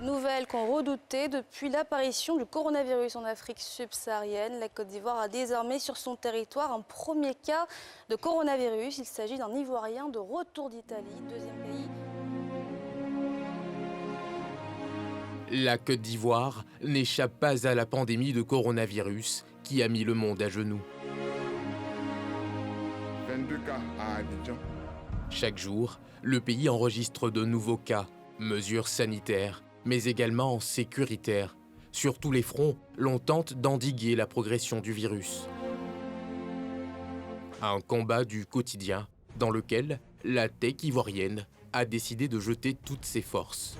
Nouvelle qu'on redoutait depuis l'apparition du coronavirus en Afrique subsaharienne. La Côte d'Ivoire a désormais sur son territoire un premier cas de coronavirus. Il s'agit d'un Ivoirien de retour d'Italie, deuxième pays. La Côte d'Ivoire n'échappe pas à la pandémie de coronavirus qui a mis le monde à genoux. 22 cas à Abidjan. Chaque jour, le pays enregistre de nouveaux cas, mesures sanitaires, mais également sécuritaires. Sur tous les fronts, l'on tente d'endiguer la progression du virus. Un combat du quotidien dans lequel la tech ivoirienne a décidé de jeter toutes ses forces.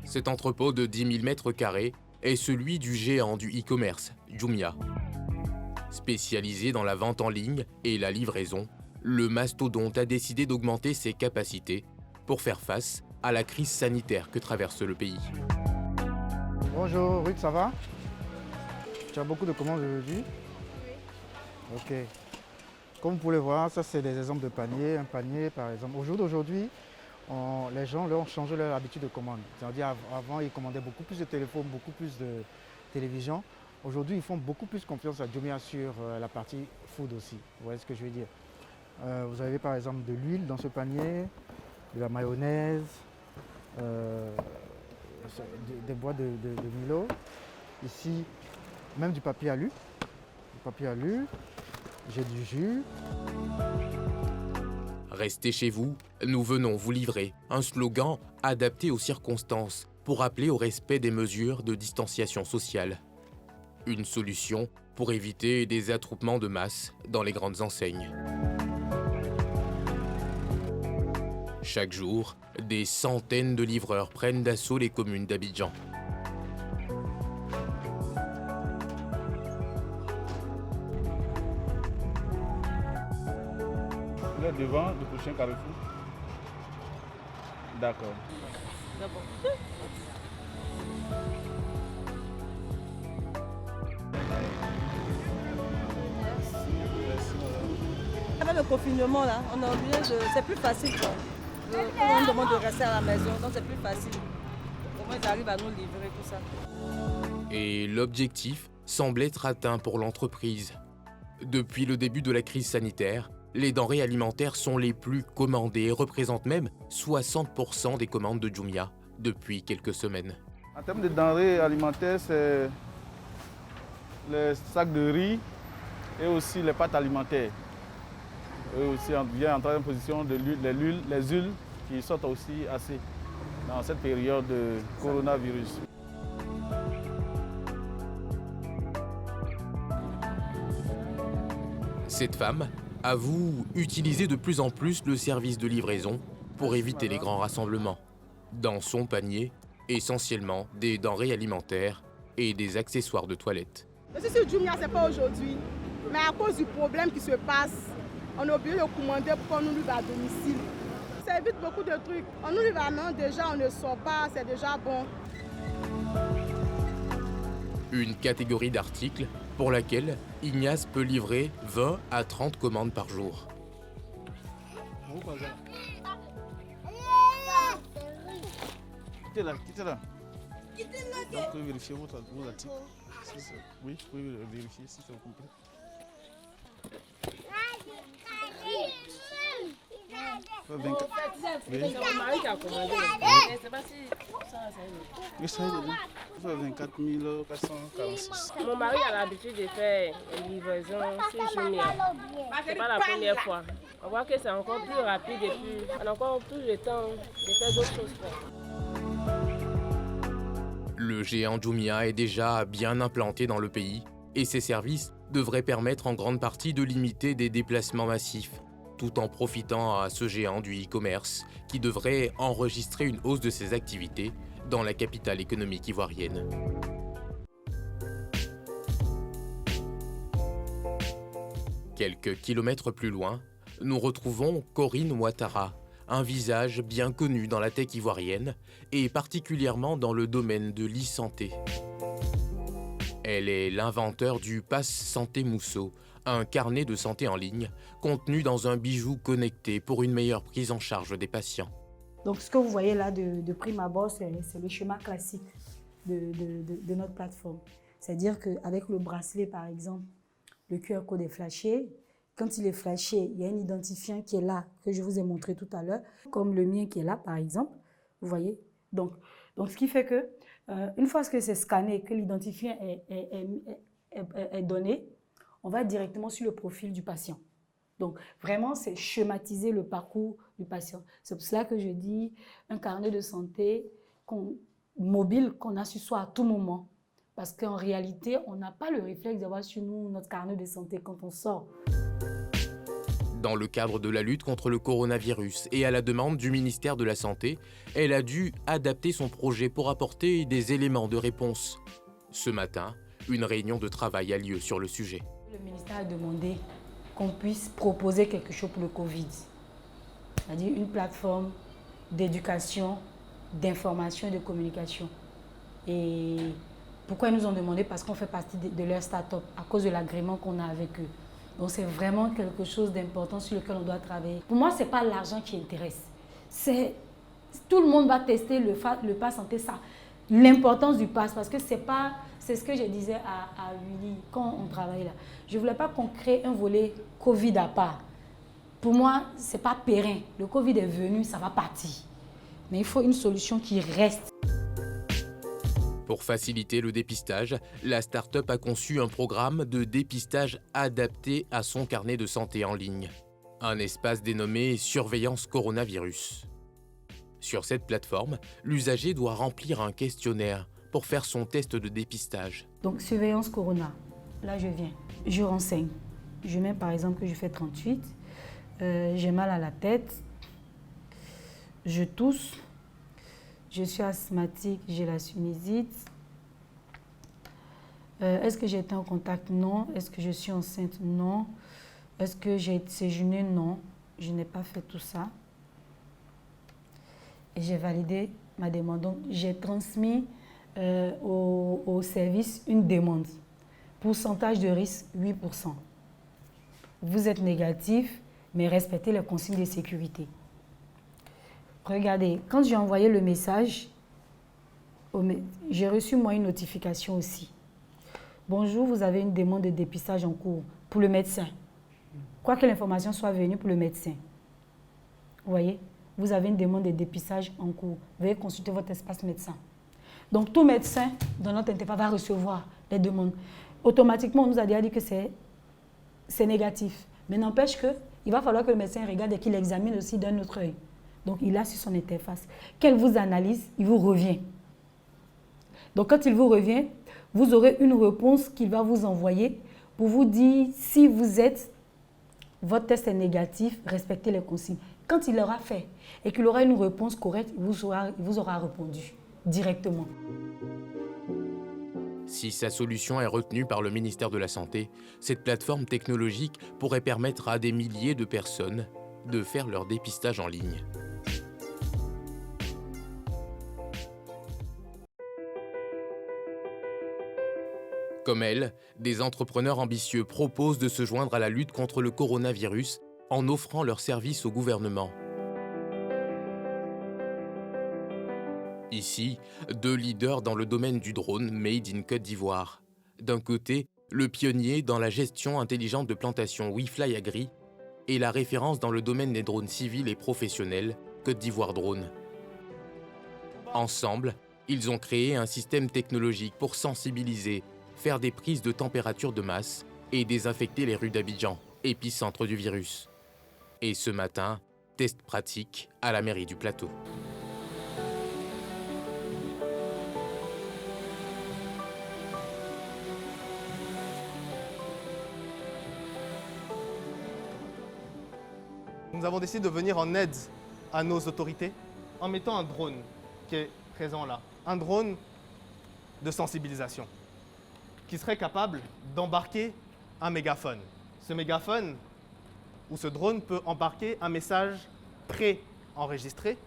Cet entrepôt de 10 000 mètres carrés est celui du géant du e-commerce, Jumia. Spécialisé dans la vente en ligne et la livraison, le mastodonte a décidé d'augmenter ses capacités pour faire face à la crise sanitaire que traverse le pays. Bonjour, Ruth, ça va? Tu as beaucoup de commandes aujourd'hui? Oui. Ok. Comme vous pouvez voir, ça c'est des exemples de paniers. Un panier par exemple. Au jour d'aujourd'hui, les gens ont changé leur habitude de commande. C'est-à-dire avant, ils commandaient beaucoup plus de téléphones, beaucoup plus de télévision. Aujourd'hui, ils font beaucoup plus confiance à Jumia sur la partie food aussi. Vous voyez ce que je veux dire? Vous avez par exemple de l'huile dans ce panier, de la mayonnaise, des boîtes de Milo. Ici, même du papier alu. Du papier alu. J'ai du jus. Restez chez vous, nous venons vous livrer un slogan adapté aux circonstances pour appeler au respect des mesures de distanciation sociale. Une solution pour éviter des attroupements de masse dans les grandes enseignes. Chaque jour, des centaines de livreurs prennent d'assaut les communes d'Abidjan. Là devant le prochain carrefour. D'accord. D'abord. Avec le confinement là, on est obligé de. C'est plus facile quoi. On nous demande de rester à la maison, donc c'est plus facile. Au moins ils arrivent à nous livrer tout ça. Et l'objectif semble être atteint pour l'entreprise. Depuis le début de la crise sanitaire, les denrées alimentaires sont les plus commandées et représentent même 60% des commandes de Jumia depuis quelques semaines. En termes de denrées alimentaires, c'est les sacs de riz et aussi les pâtes alimentaires. Eux aussi viennent entrer en position de les huiles qui sortent aussi assez dans cette période de coronavirus. Cette femme avoue utiliser de plus en plus le service de livraison pour éviter les grands rassemblements. Dans son panier, essentiellement des denrées alimentaires et des accessoires de toilette. Je suis sur Jumia, ce n'est pas aujourd'hui, mais à cause du problème qui se passe, on a oublié de commander pour qu'on nous livre à domicile. Ça évite beaucoup de trucs. On nous livre à main, déjà on ne sort pas, c'est déjà bon. Une catégorie d'articles pour laquelle Ignace peut livrer 20 à 30 commandes par jour. Quittez-la. Donc, vous pouvez vérifier vos articles. Oui, vous pouvez vérifier si c'est complet. C'est mon mari qui a commandé. C'est pas si ça ça 24 446. Mon mari a l'habitude de faire une livraison sur Jumia. C'est pas la première fois. On voit que c'est encore plus rapide et puis on a encore plus de temps de faire d'autres choses. Le géant Jumia est déjà bien implanté dans le pays et ses services devraient permettre en grande partie de limiter des déplacements massifs, tout en profitant à ce géant du e-commerce qui devrait enregistrer une hausse de ses activités dans la capitale économique ivoirienne. Quelques kilomètres plus loin, nous retrouvons Corinne Ouattara, un visage bien connu dans la tech ivoirienne et particulièrement dans le domaine de l'e-santé. Elle est l'inventeur du Pass Santé Mousso, Un carnet de santé en ligne contenu dans un bijou connecté pour une meilleure prise en charge des patients. Donc ce que vous voyez là de prime abord, c'est le schéma classique de notre plateforme. C'est-à-dire qu'avec le bracelet, par exemple, le QR code est flashé. Quand il est flashé, il y a un identifiant qui est là, que je vous ai montré tout à l'heure, comme le mien qui est là, par exemple. Vous voyez? Donc ce qui fait que, une fois que c'est scanné, que l'identifiant est donné, on va directement sur le profil du patient. Donc, vraiment, c'est schématiser le parcours du patient. C'est pour cela que je dis un carnet de santé mobile qu'on a sur soi à tout moment. Parce qu'en réalité, on n'a pas le réflexe d'avoir sur nous notre carnet de santé quand on sort. Dans le cadre de la lutte contre le coronavirus et à la demande du ministère de la Santé, elle a dû adapter son projet pour apporter des éléments de réponse. Ce matin, une réunion de travail a lieu sur le sujet. Le ministère a demandé qu'on puisse proposer quelque chose pour le Covid. C'est-à-dire une plateforme d'éducation, d'information et de communication. Et pourquoi ils nous ont demandé? Parce qu'on fait partie de leur start-up à cause de l'agrément qu'on a avec eux. Donc c'est vraiment quelque chose d'important sur lequel on doit travailler. Pour moi, ce n'est pas l'argent qui intéresse. Tout le monde va tester le pass santé, ça. L'importance du pass, parce que c'est ce que je disais à Willy quand on travaillait là. Je ne voulais pas qu'on crée un volet Covid à part. Pour moi, ce n'est pas périn. Le Covid est venu, ça va partir. Mais il faut une solution qui reste. Pour faciliter le dépistage, la start-up a conçu un programme de dépistage adapté à son carnet de santé en ligne. Un espace dénommé Surveillance Coronavirus. Sur cette plateforme, l'usager doit remplir un questionnaire pour faire son test de dépistage. Donc, surveillance corona, là je viens, je renseigne. Je mets par exemple que je fais 38, j'ai mal à la tête, je tousse, je suis asthmatique, j'ai la sinusite. Est-ce que j'ai été en contact? Non. Est-ce que je suis enceinte? Non. Est-ce que j'ai séjourné? Non. Je n'ai pas fait tout ça. Et j'ai validé ma demande. Donc, j'ai transmis au service une demande. Pourcentage de risque, 8%. Vous êtes négatif, mais respectez les consignes de sécurité. Regardez, quand j'ai envoyé le message, j'ai reçu moi une notification aussi. Bonjour, vous avez une demande de dépistage en cours pour le médecin. Quoi que l'information soit venue pour le médecin. Vous voyez, vous avez une demande de dépistage en cours. Veuillez consulter votre espace médecin. Donc, tout médecin dans notre interface va recevoir les demandes. Automatiquement, on nous a déjà dit que c'est négatif. Mais n'empêche qu'il va falloir que le médecin regarde et qu'il examine aussi d'un autre œil. Donc, il a sur son interface. Qu'elle vous analyse, il vous revient. Donc, quand il vous revient, vous aurez une réponse qu'il va vous envoyer pour vous dire si votre test est négatif, respectez les consignes. Quand il l'aura fait et qu'il aura une réponse correcte, il vous aura répondu directement. Si sa solution est retenue par le ministère de la Santé, cette plateforme technologique pourrait permettre à des milliers de personnes de faire leur dépistage en ligne. Comme elle, des entrepreneurs ambitieux proposent de se joindre à la lutte contre le coronavirus en offrant leurs services au gouvernement. Ici, deux leaders dans le domaine du drone made in Côte d'Ivoire. D'un côté, le pionnier dans la gestion intelligente de plantations WeFly Agri et la référence dans le domaine des drones civils et professionnels, Côte d'Ivoire Drone. Ensemble, ils ont créé un système technologique pour sensibiliser, faire des prises de température de masse et désinfecter les rues d'Abidjan, épicentre du virus. Et ce matin, test pratique à la mairie du Plateau. Nous avons décidé de venir en aide à nos autorités en mettant un drone qui est présent là. Un drone de sensibilisation qui serait capable d'embarquer un mégaphone. Ce mégaphone ou ce drone peut embarquer un message pré-enregistré,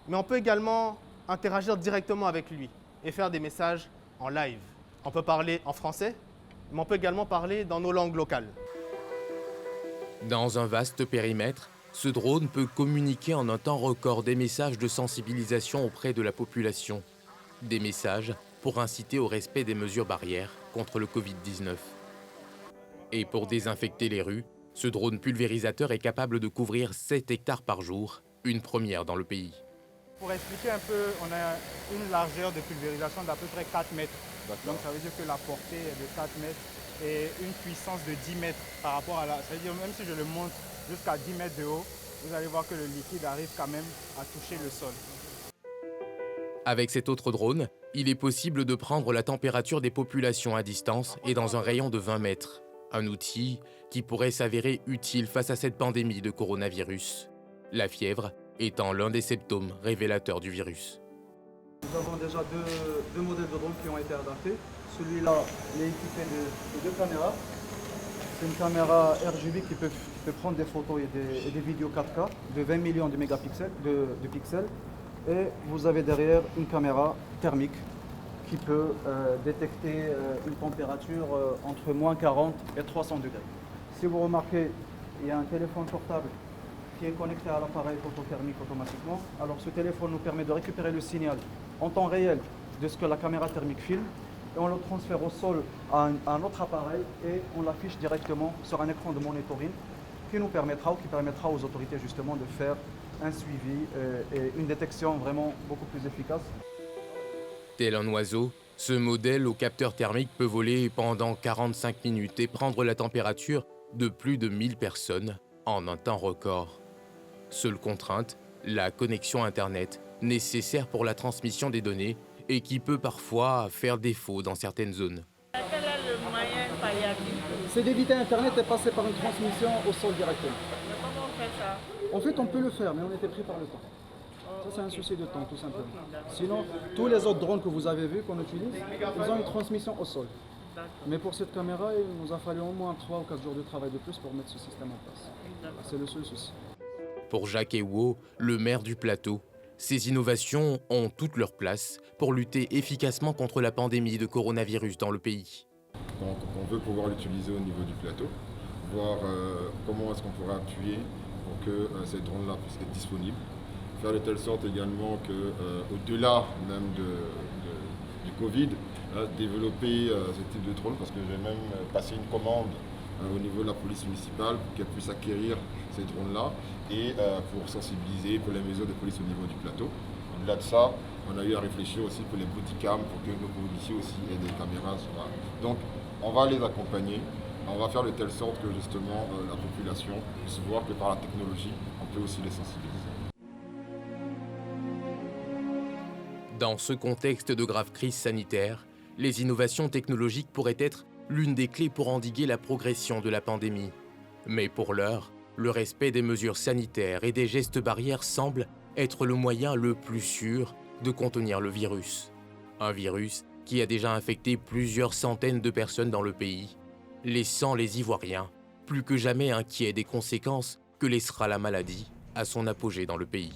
mais on peut également interagir directement avec lui et faire des messages en live. On peut parler en français, mais on peut également parler dans nos langues locales. Dans un vaste périmètre, ce drone peut communiquer en un temps record des messages de sensibilisation auprès de la population. Des messages pour inciter au respect des mesures barrières contre le Covid-19. Et pour désinfecter les rues, ce drone pulvérisateur est capable de couvrir 7 hectares par jour, une première dans le pays. Pour expliquer un peu, on a une largeur de pulvérisation d'à peu près 4 mètres. Donc ça veut dire que la portée est de 4 mètres et une puissance de 10 mètres par rapport à la... Ça veut dire même si je le monte jusqu'à 10 mètres de haut, vous allez voir que le liquide arrive quand même à toucher le sol. Avec cet autre drone, il est possible de prendre la température des populations à distance et dans un rayon de 20 mètres. Un outil qui pourrait s'avérer utile face à cette pandémie de coronavirus. La fièvre étant l'un des symptômes révélateurs du virus. Nous avons déjà deux modèles de drones qui ont été adaptés. Celui-là, il est équipé de 2 caméras. C'est une caméra RGB qui peut prendre des photos et des vidéos 4K de 20 millions de mégapixels, de pixels. Et vous avez derrière une caméra thermique qui peut détecter une température entre moins 40 et 300 degrés. Si vous remarquez, il y a un téléphone portable qui est connecté à l'appareil photothermique automatiquement. Alors ce téléphone nous permet de récupérer le signal en temps réel de ce que la caméra thermique filme et on le transfère au sol à un autre appareil et on l'affiche directement sur un écran de monitoring qui permettra aux autorités justement de faire un suivi et une détection vraiment beaucoup plus efficace. Tel un oiseau, ce modèle au capteur thermique peut voler pendant 45 minutes et prendre la température de plus de 1000 personnes en un temps record. Seule contrainte, la connexion Internet, nécessaire pour la transmission des données et qui peut parfois faire défaut dans certaines zones. Quel est le moyen palliatif? C'est d'éviter Internet et passer par une transmission au sol directement. Mais comment on fait ça? En fait, on peut le faire, mais on était pris par le temps. Ça, c'est un souci de temps, tout simplement. Sinon, tous les autres drones que vous avez vus, qu'on utilise, ils ont une transmission au sol. Mais pour cette caméra, il nous a fallu au moins 3 ou 4 jours de travail de plus pour mettre ce système en place. C'est le seul souci. Pour Jacques Ewo, le maire du plateau, ces innovations ont toute leur place pour lutter efficacement contre la pandémie de coronavirus dans le pays. Donc on veut pouvoir l'utiliser au niveau du plateau, voir comment est-ce qu'on pourra appuyer pour que ces drones-là puissent être disponibles. Faire de telle sorte également qu'au-delà même du Covid, développer ce type de drone, parce que j'ai même passé une commande au niveau de la police municipale pour qu'elle puisse acquérir ces drones-là et pour sensibiliser pour les mesures de police au niveau du plateau. Au-delà de ça, on a eu à réfléchir aussi pour les bodycams, pour que nos policiers aussi aient des caméras. Donc on va les accompagner, on va faire de telle sorte que justement la population puisse voir que par la technologie, on peut aussi les sensibiliser. Dans ce contexte de grave crise sanitaire, les innovations technologiques pourraient être l'une des clés pour endiguer la progression de la pandémie. Mais pour l'heure, le respect des mesures sanitaires et des gestes barrières semble être le moyen le plus sûr de contenir le virus. Un virus qui a déjà infecté plusieurs centaines de personnes dans le pays, laissant les Ivoiriens plus que jamais inquiets des conséquences que laissera la maladie à son apogée dans le pays.